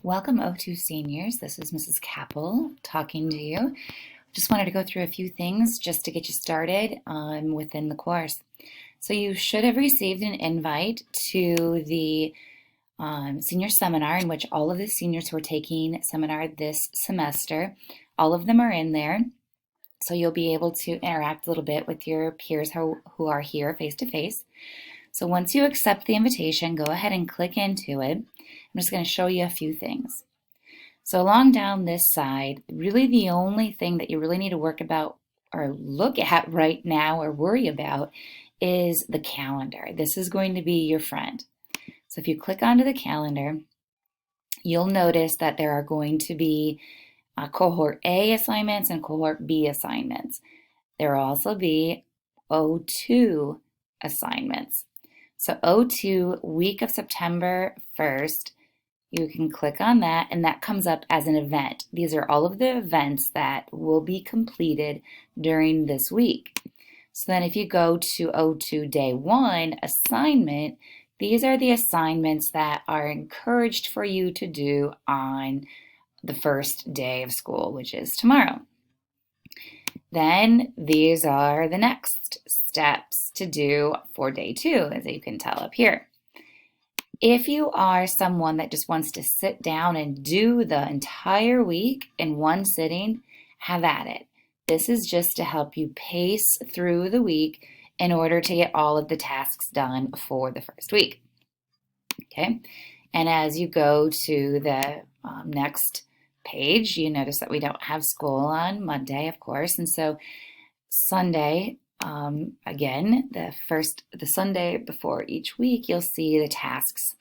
Welcome O2 seniors. This is Mrs. Capel talking to you. Just wanted to go through a few things just to get you started within the course. So you should have received an invite to the senior seminar in which all of the seniors who are taking seminar this semester, all of them are in there. So you'll be able to interact a little bit with your peers who are here face to face. So once you accept the invitation, go ahead and click into it. I'm just going to show you a few things. So along down this side, really the only thing that you really need to work about or look at right now or worry about is the calendar. This is going to be your friend. So if you click onto the calendar, you'll notice that there are going to be cohort A assignments and cohort B assignments. There will also be O2 assignments. So O2, week of September 1st, you can click on that and that comes up as an event. These are all of the events that will be completed during this week. So then if you go to O2 Day 1 assignment, these are the assignments that are encouraged for you to do on the first day of school, which is tomorrow. Then these are the next steps to do for Day 2, as you can tell up here. If you are someone that just wants to sit down and do the entire week in one sitting, have at it. This is just to help you pace through the week in order to get all of the tasks done for the first week. Okay, and as you go to the next page, you notice that we don't have school on Monday, of course, and so Sunday, again, the Sunday before each week, you'll see the tasks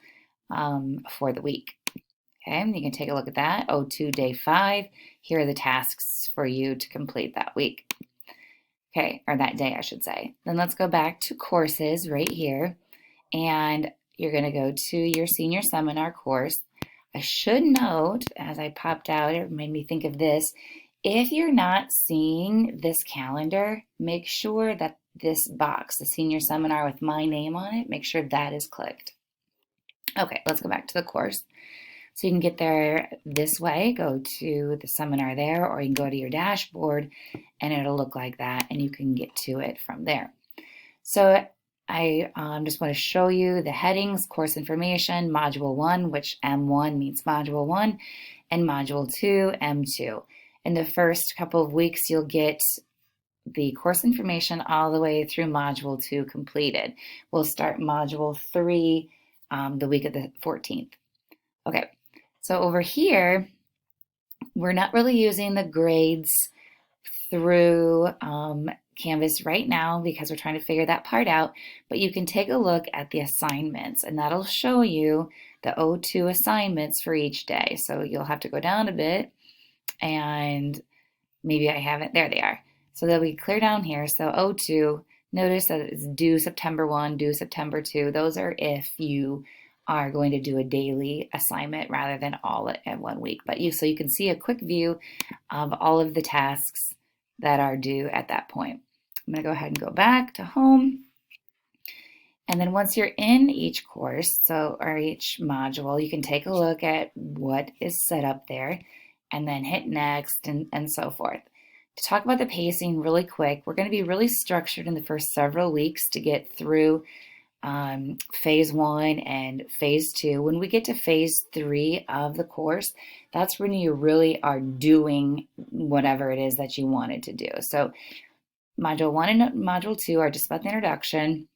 for the week. Okay, you can take a look at that. O2 Day 5, here are the tasks for you to complete that week. Okay, or that day, I should say. Then let's go back to courses right here, and you're going to go to your senior seminar course. I should note, as I popped out, it made me think of this. If you're not seeing this calendar, make sure that this box, the senior seminar with my name on it, make sure that is clicked. Okay, let's go back to the course. So you can get there this way, go to the seminar there, or you can go to your dashboard and it'll look like that and you can get to it from there. So I just want to show you the headings: course information, module 1, which M1 means module 1, and module 2, M2. In the first couple of weeks, you'll get the course information all the way through module 2 completed. We'll start module 3 the week of the 14th. Okay, so over here, we're not really using the grades through Canvas right now because we're trying to figure that part out, but you can take a look at the assignments and that'll show you the O2 assignments for each day. So you'll have to go down a bit and maybe I haven't, there they are. So they'll be clear down here. So O2, notice that it's due September 1, due September 2. Those are if you are going to do a daily assignment rather than all at 1 week. But so you can see a quick view of all of the tasks that are due at that point. I'm going to go ahead and go back to home. And then once you're in each course, or each module, you can take a look at what is set up there and then hit next and so forth. To talk about the pacing really quick, we're going to be really structured in the first several weeks to get through phase 1 and phase 2. When we get to phase 3 of the course, that's when you really are doing whatever it is that you wanted to do. So module 1 and module 2 are just about the introduction.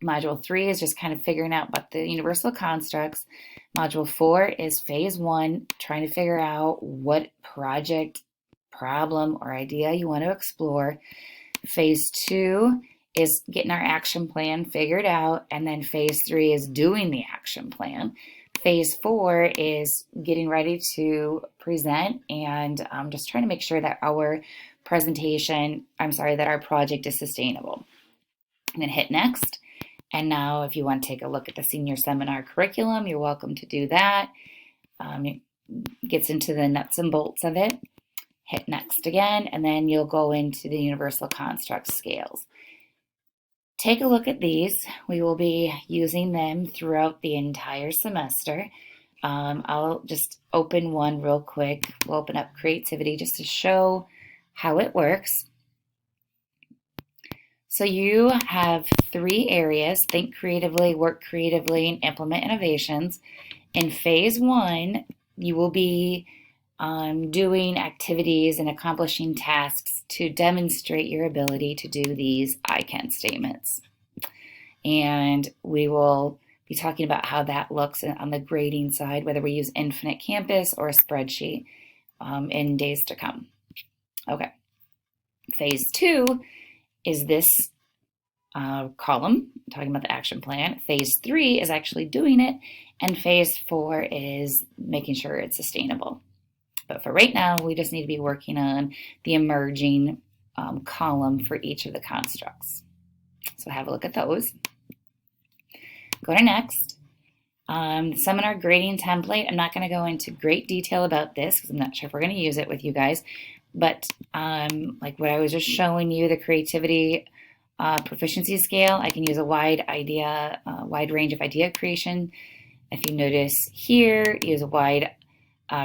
Module 3 is just kind of figuring out about the universal constructs. Module 4 is phase 1, trying to figure out what project, problem, or idea you want to explore. Phase 2 is getting our action plan figured out, and then phase 3 is doing the action plan. Phase 4 is getting ready to present and just trying to make sure that our that our project is sustainable. I'm going to hit next. And now if you want to take a look at the senior seminar curriculum, you're welcome to do that. It gets into the nuts and bolts of it. Hit next again, and then you'll go into the universal construct scales. Take a look at these. We will be using them throughout the entire semester. I'll just open one real quick. We'll open up creativity just to show how it works. So you have 3 areas: think creatively, work creatively, and implement innovations. In phase 1, you will be doing activities and accomplishing tasks to demonstrate your ability to do these I can statements. And we will be talking about how that looks on the grading side, whether we use Infinite Campus or a spreadsheet in days to come. Okay. Phase 2 is this column, talking about the action plan. Phase 3 is actually doing it, and phase 4 is making sure it's sustainable. But for right now, we just need to be working on the emerging column for each of the constructs. So have a look at those. Go to next. The seminar grading template. I'm not going to go into great detail about this because I'm not sure if we're going to use it with you guys. But like what I was just showing you, the creativity proficiency scale, I can use a wide range of idea creation. If you notice here, use a wide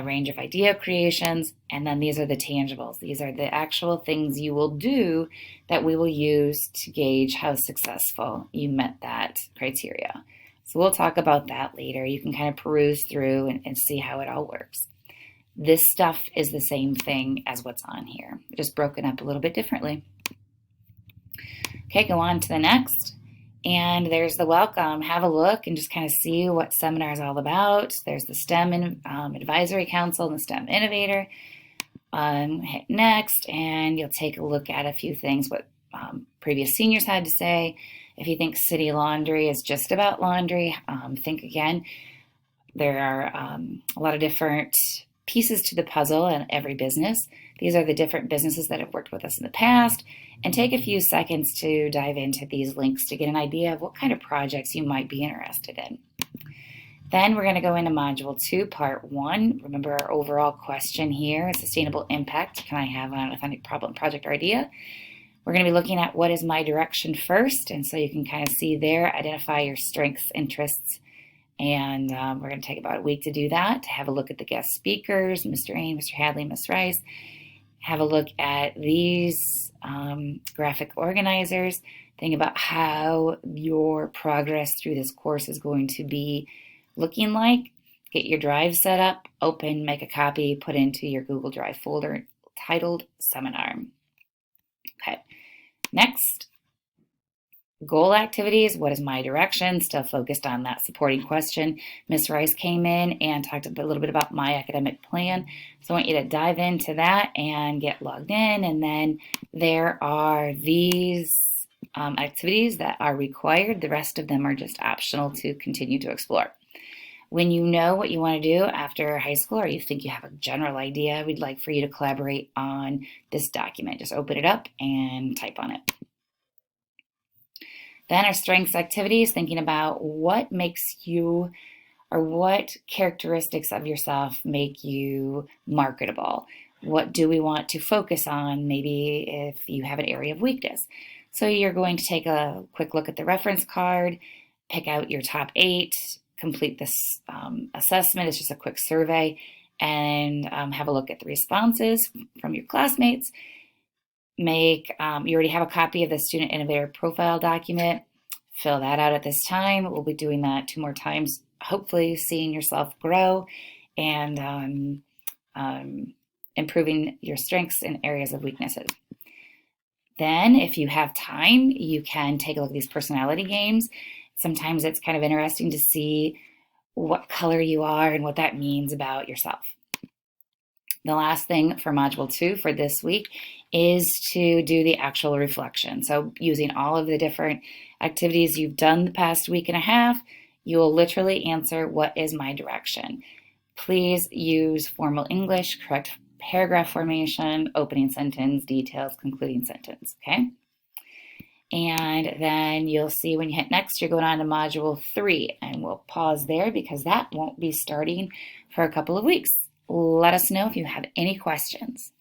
range of idea creations, and then these are the tangibles. These are the actual things you will do that we will use to gauge how successful you met that criteria. So we'll talk about that later. You can kind of peruse through and see how it all works. This stuff is the same thing as what's on here, just broken up a little bit differently. Okay, go on to the next. And there's the welcome. Have a look and just kind of see what seminar is all about. There's the STEM Advisory Council and the STEM Innovator. Hit next, and you'll take a look at a few things, what previous seniors had to say. If you think City Laundry is just about laundry, think again. There are a lot of different pieces to the puzzle in every business. These are the different businesses that have worked with us in the past, and take a few seconds to dive into these links to get an idea of what kind of projects you might be interested in. Then we're going to go into Module 2, Part 1. Remember our overall question here, sustainable impact can I have on an authentic problem, project, or idea? We're going to be looking at what is my direction first, and so you can kind of see there, identify your strengths, interests, and we're going to take about a week to do that, to have a look at the guest speakers, Mr. Ain, Mr. Hadley, Ms. Rice. Have a look at these graphic organizers. Think about how your progress through this course is going to be looking like. Get your drive set up, open, make a copy, put into your Google Drive folder titled Seminar. Okay, next. Goal activities, what is my direction? Still focused on that supporting question. Ms. Rice came in and talked a little bit about my academic plan. So I want you to dive into that and get logged in. And then there are these activities that are required. The rest of them are just optional to continue to explore. When you know what you want to do after high school, or you think you have a general idea, we'd like for you to collaborate on this document. Just open it up and type on it. Then our strengths activities, thinking about what makes you, or what characteristics of yourself make you marketable. What do we want to focus on, maybe if you have an area of weakness. So you're going to take a quick look at the reference card, pick out your top 8, complete this assessment. It's just a quick survey, and have a look at the responses from your classmates. You already have a copy of the Student Innovator Profile document. Fill that out at this time. We'll be doing that 2 more times, hopefully seeing yourself grow and improving your strengths and areas of weaknesses. Then, if you have time, you can take a look at these personality games. Sometimes it's kind of interesting to see what color you are and what that means about yourself. The last thing for Module 2 for this week is to do the actual reflection. So using all of the different activities you've done the past week and a half, you will literally answer, what is my direction? Please use formal English, correct paragraph formation, opening sentence, details, concluding sentence, okay? And then you'll see when you hit next, you're going on to Module 3, and we'll pause there because that won't be starting for a couple of weeks. Let us know if you have any questions.